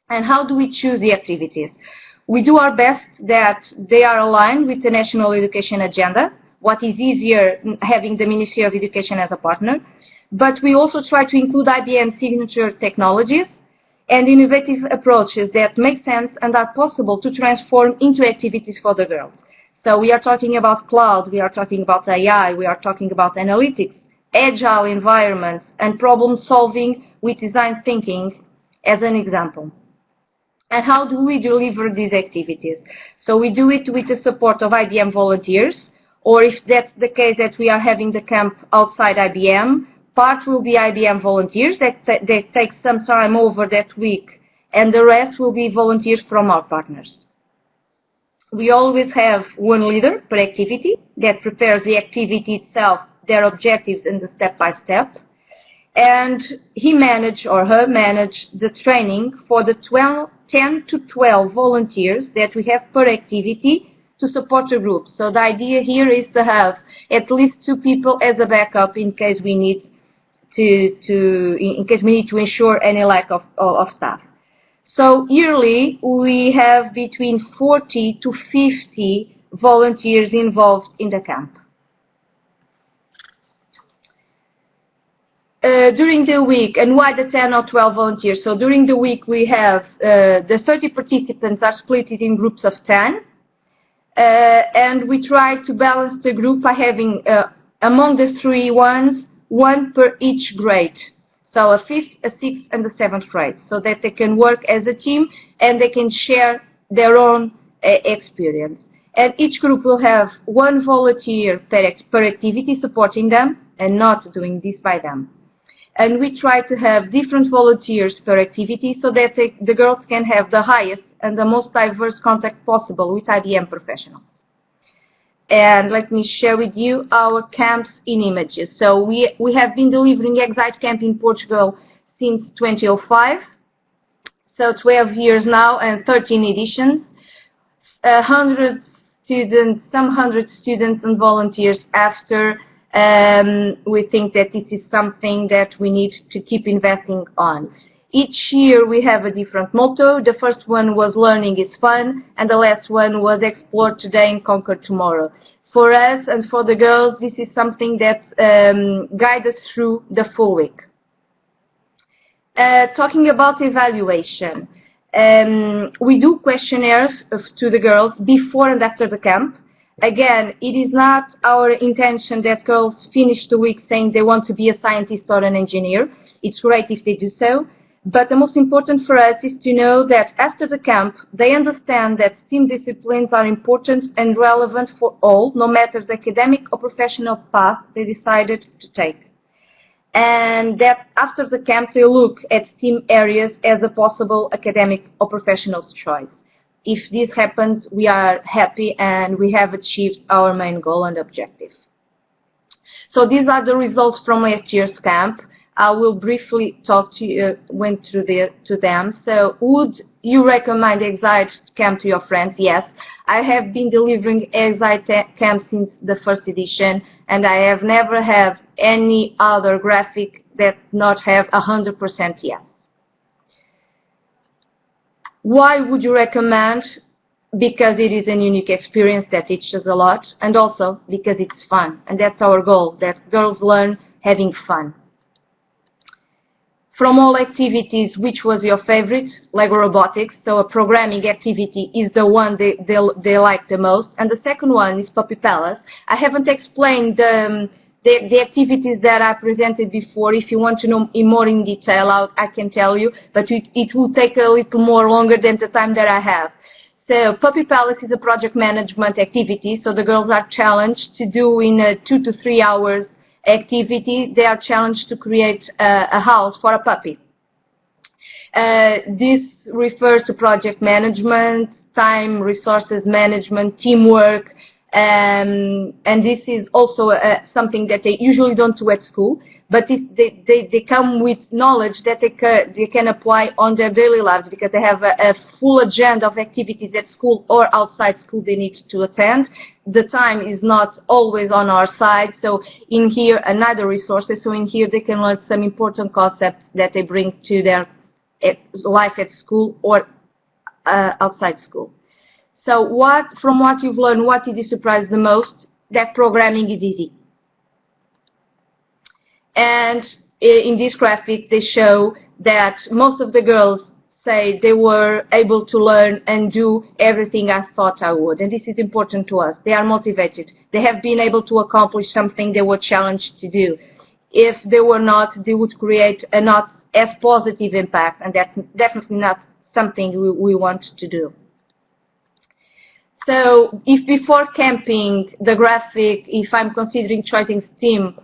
[SPEAKER 4] And how do we choose the activities? We do our best that they are aligned with the National Education Agenda, what is easier having the Ministry of Education as a partner. But we also try to include IBM signature technologies and innovative approaches that make sense and are possible to transform into activities for the girls. So we are talking about cloud, we are talking about AI, we are talking about analytics, agile environments, and problem solving with design thinking as an example. And how do we deliver these activities? So we do it with the support of IBM volunteers, or if that's the case that we are having the camp outside IBM, part will be IBM volunteers that take some time over that week, and the rest will be volunteers from our partners. We always have one leader per activity that prepares the activity itself, their objectives, and the step-by-step. And he managed or her managed the training for the 10 to 12 volunteers that we have per activity to support the group. So the idea here is to have at least 2 people as a backup in case we need to ensure any lack of staff. So yearly, we have between 40 to 50 volunteers involved in the camp. During the week, and why the 10 or 12 volunteers? So during the week, we have the 30 participants are split in groups of 10. And we try to balance the group by having, among the 3 ones, 1 per each grade. So a 5th, a 6th, and a 7th grade, so that they can work as a team and they can share their own experience. And each group will have 1 volunteer per activity supporting them and not doing this by them. And we try to have different volunteers per activity so that the girls can have the highest and the most diverse contact possible with IBM professionals. And let me share with you our camps in images. So we have been delivering Excite Camp in Portugal since 2005. So 12 years now and 13 editions. 100 students, some 100 students and volunteers after We think that this is something that we need to keep investing on. Each year we have a different motto. The first one was learning is fun, and the last one was explore today and conquer tomorrow. For us and for the girls, this is something that guides us through the full week. Talking about evaluation, we do questionnaires to the girls before and after the camp. Again, it is not our intention that girls finish the week saying they want to be a scientist or an engineer. It's great if they do so. But the most important for us is to know that after the camp, they understand that STEAM disciplines are important and relevant for all, no matter the academic or professional path they decided to take. And that after the camp, they look at STEAM areas as a possible academic or professional choice. If this happens, we are happy and we have achieved our main goal and objective. So these are the results from last year's camp. I will briefly talk to you, went through to them. So would you recommend Excite Camp to your friends? Yes. I have been delivering Excite Camp since the first edition, and I have never had any other graphic that not have 100% yes. Why would you recommend? Because it is a unique experience that teaches a lot, and also because it's fun, and that's our goal, that girls learn having fun. From all activities, which was your favorite? Lego robotics. So a programming activity is the one they like the most. And the second one is Puppy Palace. I haven't explained the activities that I presented before. If you want to know more in detail, I can tell you, but it will take a little more longer than the time that I have. So Puppy Palace is a project management activity. So the girls are challenged to do in 2 to 3 hours activity. They are challenged to create a house for a puppy. This refers to project management, time, resources management, teamwork, and this is also something that they usually don't do at school, but they come with knowledge that they can apply on their daily lives, because they have a full agenda of activities at school or outside school they need to attend. The time is not always on our side, so in here another resources, so in here they can learn some important concepts that they bring to their life at school or outside school. So from what you've learned, what did you surprise the most? That programming is easy. And in this graphic, they show that most of the girls say they were able to learn and do everything I thought I would. And this is important to us. They are motivated. They have been able to accomplish something they were challenged to do. If they were not, they would create a not as positive impact, and that's definitely not something we want to do. So if before camping, the graphic, if I'm considering choosing STEAM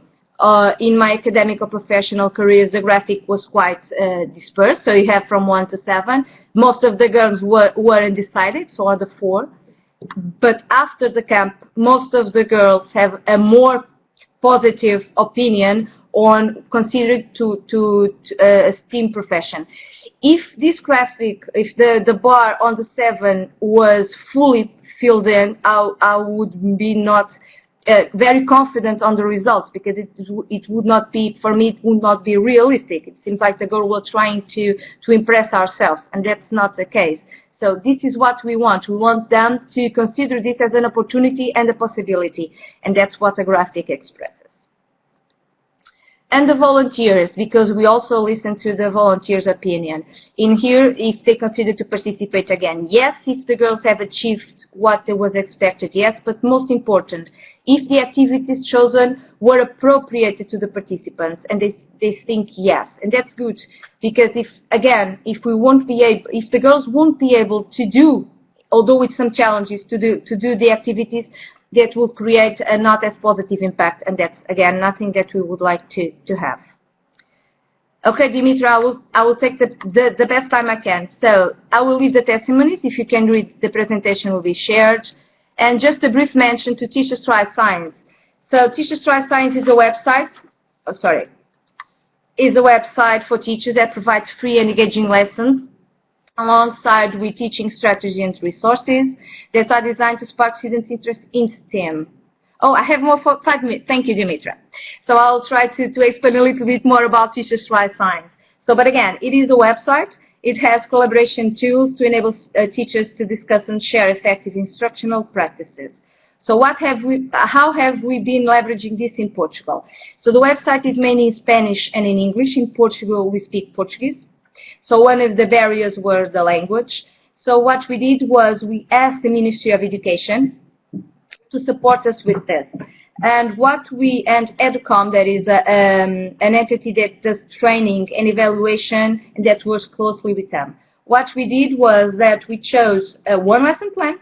[SPEAKER 4] in my academic or professional careers, the graphic was quite dispersed. So you have from 1 to 7. Most of the girls weren't decided, so are the 4. But after the camp, most of the girls have a more positive opinion on considering to a STEAM profession. If this graphic, if the bar on the 7 was fully filled in, I would be not very confident on the results, because it would not be, for me, it would not be realistic. It seems like the girl was trying to impress ourselves, and that's not the case. So this is what we want. We want them to consider this as an opportunity and a possibility, and that's what the graphic expresses. And the volunteers, because we also listen to the volunteers' opinion. In here, if they consider to participate again, yes, if the girls have achieved what was expected, yes, but most important, if the activities chosen were appropriated to the participants, and they think yes, and that's good, because if the girls won't be able to do, although with some challenges, to do the activities, that will create a not as positive impact, and that's again nothing that we would like to have. Okay, Dimitra, I will take the best time I can. So I will leave the testimonies. If you can read, the presentation will be shared. And just a brief mention to Teachers Try Science. So Teachers Try Science is a website. Is a website for teachers that provides free and engaging lessons, alongside with teaching strategy and resources that are designed to spark students' interest in STEM. Oh, I have more for 5 minutes. Thank you, Dimitra. So I'll try to explain a little bit more about Teachers Try Science. So, but again, it is a website. It has collaboration tools to enable teachers to discuss and share effective instructional practices. So how have we been leveraging this in Portugal? So the website is mainly in Spanish and in English. In Portugal, we speak Portuguese. So one of the barriers were the language. So what we did was we asked the Ministry of Education to support us with this. And EduCom, that is an entity that does training and evaluation and that works closely with them. What we did was that we chose one lesson plan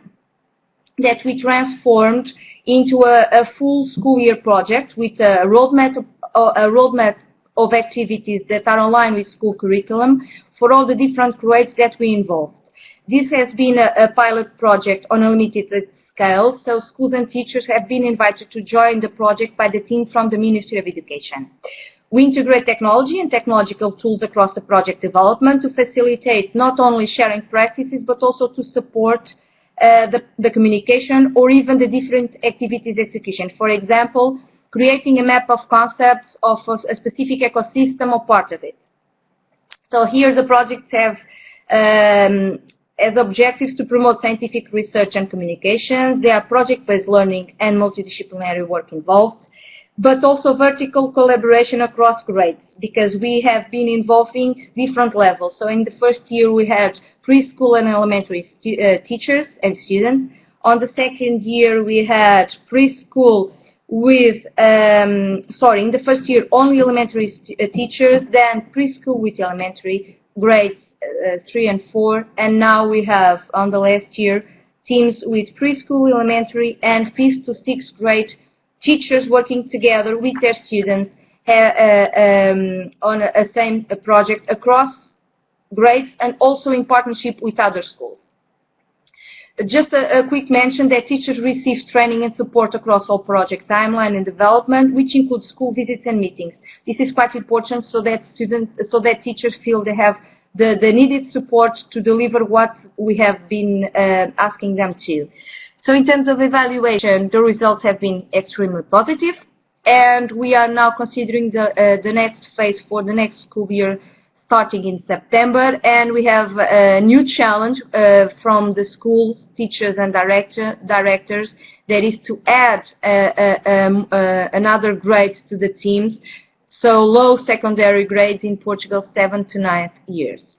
[SPEAKER 4] that we transformed into a full school year project with a roadmap of activities that are aligned with school curriculum for all the different grades that we involved. This has been a pilot project on a limited scale, so schools and teachers have been invited to join the project by the team from the Ministry of Education. We integrate technology and technological tools across the project development to facilitate not only sharing practices, but also to support the communication or even the different activities execution. For example, creating a map of concepts of a specific ecosystem or part of it. So here the projects have as objectives to promote scientific research and communications. There are project-based learning and multidisciplinary work involved, but also vertical collaboration across grades, because we have been involving different levels. So in the first year we had preschool and elementary teachers and students. On the second year we had preschool with, in the first year only elementary teachers, then preschool with elementary grades 3 and 4, and now we have on the last year teams with preschool, elementary, and 5th to 6th grade teachers working together with their students on a same project across grades and also in partnership with other schools. Just a quick mention that teachers receive training and support across all project timeline and development, which includes school visits and meetings. This is quite important so that teachers feel they have the needed support to deliver what we have been asking them to. So in terms of evaluation, the results have been extremely positive, and we are now considering the next phase for the next school year starting in September, and we have a new challenge from the schools, teachers and directors, that is to add another grade to the teams, so low secondary grades in Portugal 7 to 9 years.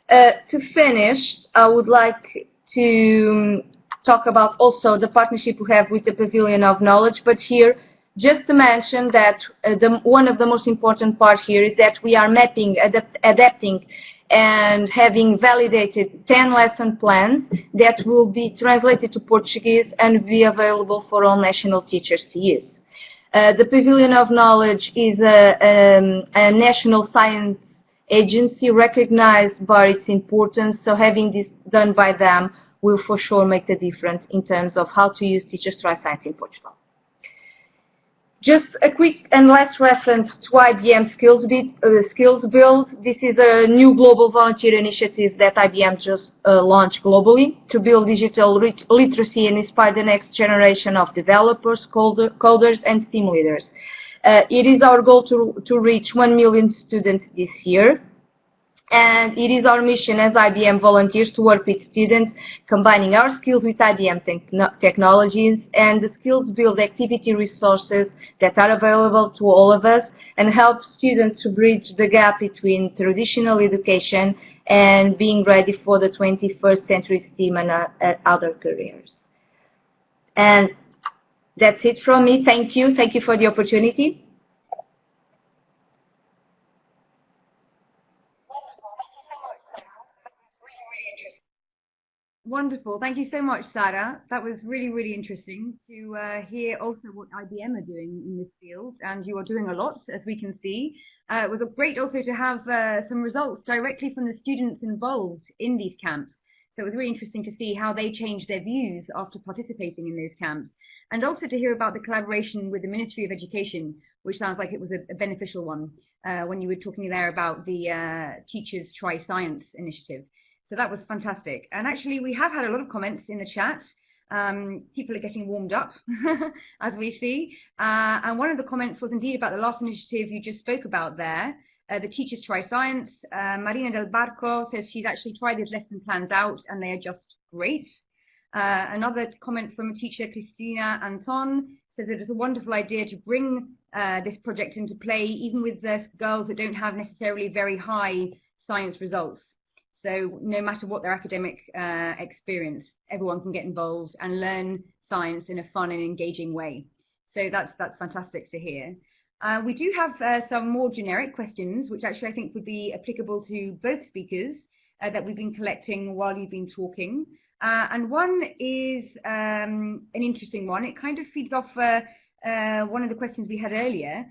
[SPEAKER 4] To finish, I would like to talk about also the partnership we have with the Pavilion of Knowledge, but here just to mention that one of the most important parts here is that we are mapping, adapting, and having validated 10 lesson plans that will be translated to Portuguese and be available for all national teachers to use. The Pavilion of Knowledge is a national science agency recognized by its importance, so having this done by them will for sure make the difference in terms of how to use Teachers Try Science in Portugal. Just a quick and last reference to IBM Skills Built. This is a new global volunteer initiative that IBM just launched globally to build digital literacy and inspire the next generation of developers, coders, and STEAM leaders. It is our goal to reach 1 million students this year. And it is our mission as IBM volunteers to work with students, combining our skills with IBM technologies and the Skills Build activity resources that are available to all of us, and help students to bridge the gap between traditional education and being ready for the 21st century STEAM and other careers. And that's it from me. Thank you. Thank you for the opportunity.
[SPEAKER 1] Wonderful. Thank you so much, Sara. That was really, really interesting to hear also what IBM are doing in this field, and you are doing a lot, as we can see. It was great also to have some results directly from the students involved in these camps. So it was really interesting to see how they changed their views after participating in those camps, and also to hear about the collaboration with the Ministry of Education, which sounds like it was a beneficial one when you were talking there about the Teachers Try Science initiative. So that was fantastic. And actually, we have had a lot of comments in the chat. People are getting warmed up, as we see. And one of the comments was indeed about the last initiative you just spoke about there. The Teachers Try Science. Marina Del Barco says she's actually tried these lesson plans out and they are just great. Another comment from a teacher, Cristina Anton, says that it's a wonderful idea to bring this project into play, even with the girls that don't have necessarily very high science results. So no matter what their academic experience, everyone can get involved and learn science in a fun and engaging way. So that's fantastic to hear. We do have some more generic questions, which actually I think would be applicable to both speakers that we've been collecting while you've been talking. And one is an interesting one. It kind of feeds off one of the questions we had earlier,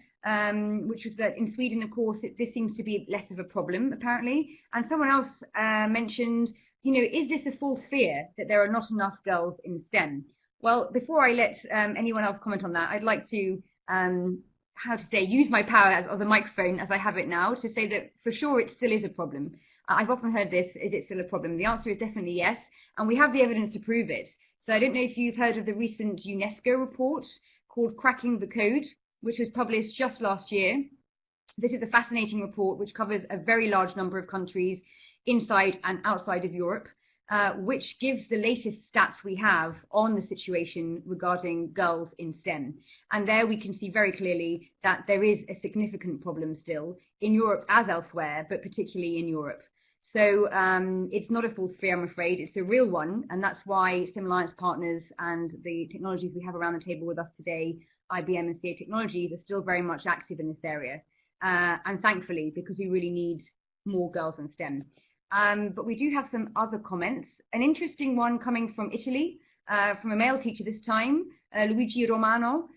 [SPEAKER 1] which was that in Sweden, of course, this seems to be less of a problem, apparently. And someone else mentioned, you know, is this a false fear that there are not enough girls in STEM? Well, before I let anyone else comment on that, I'd like to, use my power of the microphone as I have it now to say that for sure it still is a problem. I've often heard this, is it still a problem? The answer is definitely yes, and we have the evidence to prove it. So I don't know if you've heard of the recent UNESCO report called Cracking the Code, which was published just last year. This is a fascinating report which covers a very large number of countries inside and outside of Europe, which gives the latest stats we have on the situation regarding girls in STEM. And there we can see very clearly that there is a significant problem still in Europe as elsewhere, but particularly in Europe. So it's not a false fear, I'm afraid, it's a real one, and that's why STEM Alliance partners and the technologies we have around the table with us today, IBM and CA Technologies, are still very much active in this area, and thankfully, because we really need more girls in STEM. But we do have some other comments. An interesting one coming from Italy, from a male teacher this time, Luigi Romano,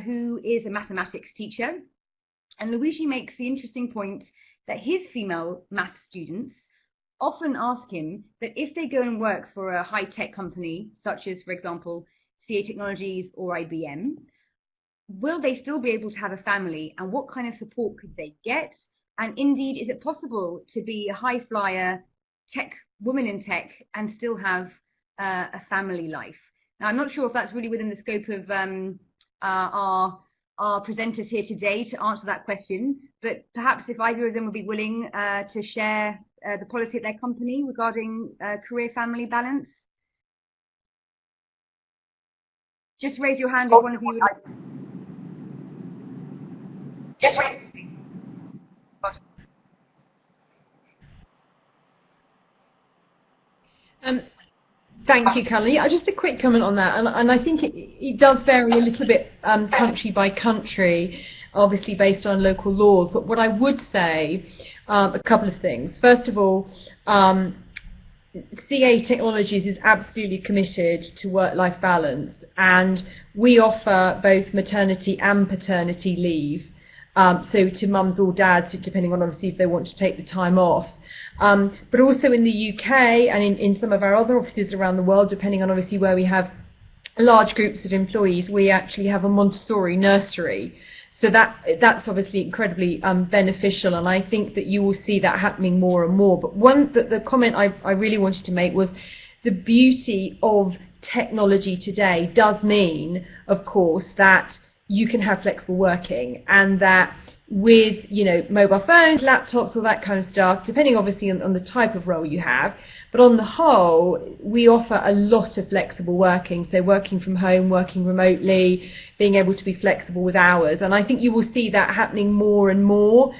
[SPEAKER 1] who is a mathematics teacher. And Luigi makes the interesting point that his female math students often ask him that if they go and work for a high-tech company, such as, for example, CA Technologies or IBM, will they still be able to have a family, and what kind of support could they get? And indeed, is it possible to be a high flyer tech woman in tech and still have a family life? Now, I'm not sure if that's really within the scope of our presenters here today to answer that question, but perhaps if either of them would be willing to share the policy at their company regarding career-family balance. Just raise your hand if one of you would like. Just raise.
[SPEAKER 3] Thank you, Kelly. Just a quick comment on that, and I think it does vary a little bit country by country, obviously based on local laws. But what I would say, a couple of things. First of all, CA Technologies is absolutely committed to work-life balance, and we offer both maternity and paternity leave. So to mums or dads, depending on obviously if they want to take the time off. But also in the UK and in some of our other offices around the world, depending on obviously where we have large groups of employees, we actually have a Montessori nursery. So that's obviously incredibly beneficial, and I think that you will see that happening more and more. But the comment I really wanted to make was the beauty of technology today does mean, of course, that you can have flexible working, and that with, you know, mobile phones, laptops, all that kind of stuff, depending obviously on the type of role you have, but on the whole, we offer a lot of flexible working, so working from home, working remotely, being able to be flexible with hours, and I think you will see that happening more and more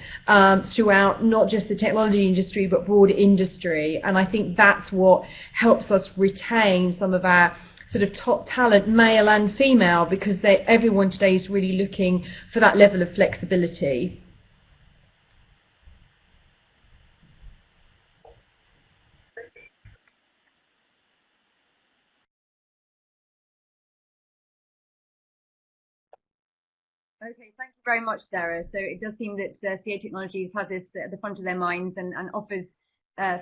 [SPEAKER 3] throughout not just the technology industry, but broader industry, and I think that's what helps us retain some of our sort of top talent, male and female, because everyone today is really looking for that level of flexibility.
[SPEAKER 1] Okay, thank you very much, Sarah. So it does seem that CA Technologies has this at the front of their minds and offers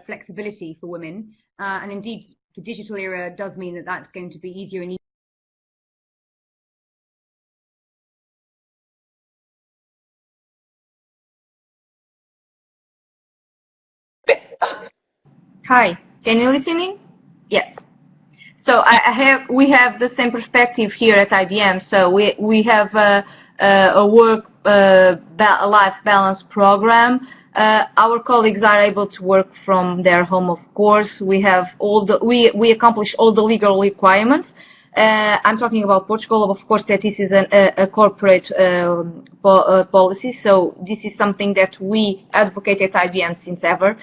[SPEAKER 1] flexibility for women. And indeed, the digital era does mean that that's going to be easier and easier.
[SPEAKER 4] Hi, can you listen in? Yes. So we have the same perspective here at IBM. So we have a work-life balance program. Our colleagues are able to work from their home, of course. We have we accomplish all the legal requirements. I'm talking about Portugal. Of course, that this is a corporate policy. So this is something that we advocate at IBM since ever.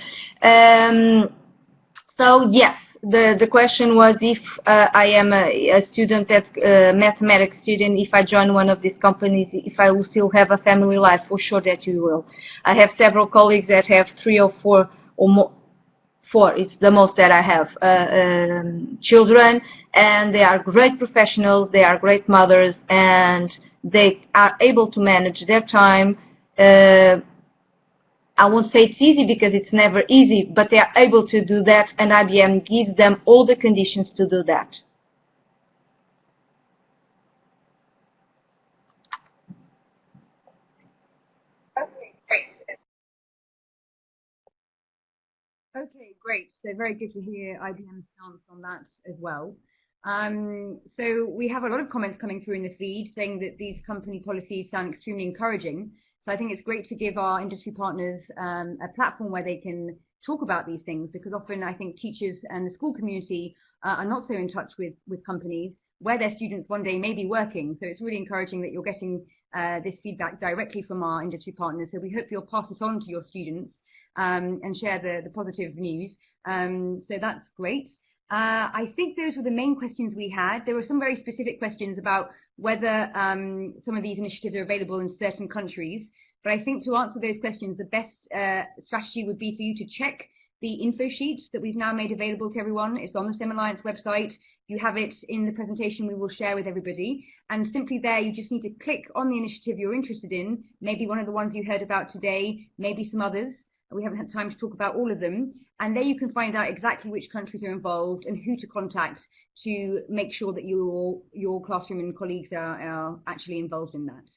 [SPEAKER 4] So yes, the question was if I am a student, mathematics student, if I join one of these companies, if I will still have a family life. For sure that you will. I have several colleagues that have 3 or 4 or more. 4, it's the most that I have, children, and they are great professionals, they are great mothers, and they are able to manage their time. I won't say it's easy because it's never easy, but they are able to do that, and IBM gives them all the conditions to do that.
[SPEAKER 1] Okay, great. Okay, great. So very good to hear IBM's stance on that as well. So we have a lot of comments coming through in the feed saying that these company policies sound extremely encouraging. So I think it's great to give our industry partners a platform where they can talk about these things, because often I think teachers and the school community are not so in touch with companies where their students one day may be working. So it's really encouraging that you're getting this feedback directly from our industry partners. So we hope you'll pass it on to your students and share the positive news. So that's great. I think those were the main questions we had. There were some very specific questions about whether some of these initiatives are available in certain countries. But I think to answer those questions, the best strategy would be for you to check the info sheet that we've now made available to everyone. It's on the STEM Alliance website. You have it in the presentation we will share with everybody. And simply there, you just need to click on the initiative you're interested in, maybe one of the ones you heard about today, maybe some others. We haven't had time to talk about all of them. And there you can find out exactly which countries are involved and who to contact to make sure that your classroom and colleagues are actually involved in that.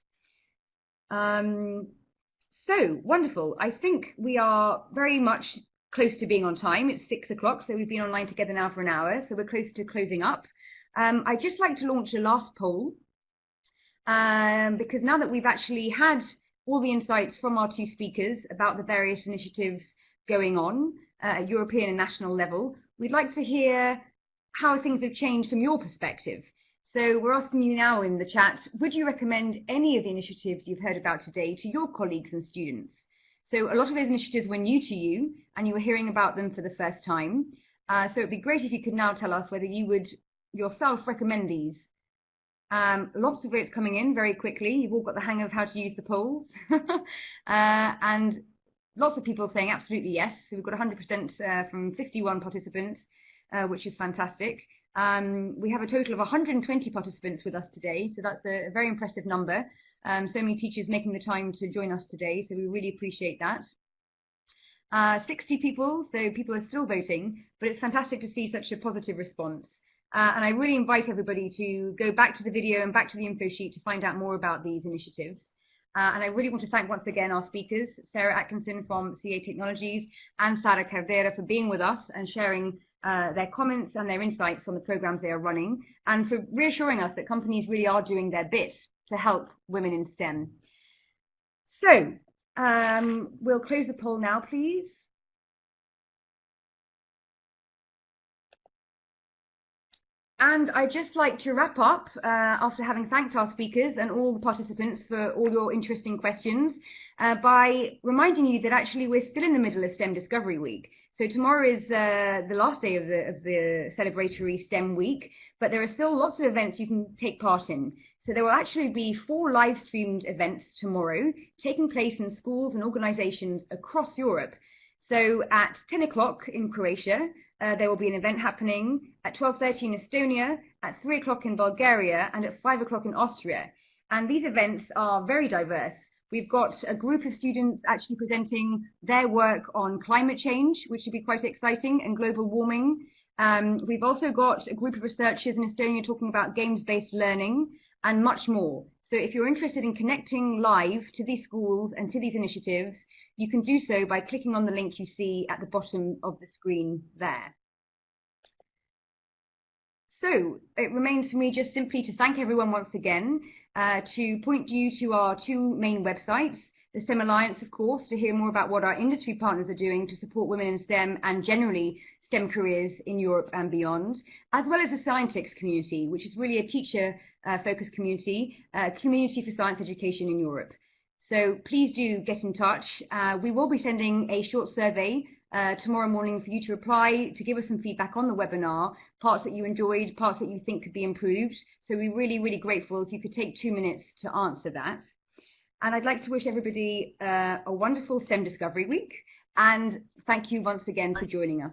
[SPEAKER 1] So wonderful. I think we are very much close to being on time. It's 6 o'clock, so we've been online together now for an hour, so we're close to closing up. I'd just like to launch a last poll because now that we've actually had all the insights from our two speakers about the various initiatives going on at European and national level, we'd like to hear how things have changed from your perspective. So we're asking you now in the chat, would you recommend any of the initiatives you've heard about today to your colleagues and students? So a lot of those initiatives were new to you and you were hearing about them for the first time. So it'd be great if you could now tell us whether you would yourself recommend these. Lots of votes coming in very quickly. You've all got the hang of how to use the polls. And lots of people saying absolutely yes. So we've got 100% from 51 participants, which is fantastic. We have a total of 120 participants with us today. So that's a very impressive number. So many teachers making the time to join us today. So we really appreciate that. 60 people, so people are still voting, but it's fantastic to see such a positive response. And I really invite everybody to go back to the video and back to the info sheet to find out more about these initiatives. And I really want to thank once again our speakers, Sara Atkinson from CA Technologies and Sara Herrera for being with us and sharing their comments and their insights on the programs they are running, and for reassuring us that companies really are doing their bit to help women in STEM. So we'll close the poll now, please. And I'd just like to wrap up after having thanked our speakers and all the participants for all your interesting questions by reminding you that actually we're still in the middle of STEM Discovery Week. So tomorrow is the last day of the celebratory STEM week, but there are still lots of events you can take part in. So there will actually be 4 live streamed events tomorrow taking place in schools and organizations across Europe. So at 10 o'clock in Croatia, there will be an event happening at 12:30 in Estonia, at 3 o'clock in Bulgaria, and at 5 o'clock in Austria. And these events are very diverse. We've got a group of students actually presenting their work on climate change, which should be quite exciting, and global warming. We've also got a group of researchers in Estonia talking about games-based learning and much more. So if you're interested in connecting live to these schools and to these initiatives, you can do so by clicking on the link you see at the bottom of the screen there. So it remains for me just simply to thank everyone once again, to point you to our two main websites, the STEM Alliance, of course, to hear more about what our industry partners are doing to support women in STEM and generally STEM careers in Europe and beyond, as well as the Scientix community, which is really a teacher-focused community, community for science education in Europe. So please do get in touch. We will be sending a short survey tomorrow morning for you to reply, to give us some feedback on the webinar, parts that you enjoyed, parts that you think could be improved. So we're really, really grateful if you could take 2 minutes to answer that. And I'd like to wish everybody a wonderful STEM Discovery Week, and thank you once again for joining us.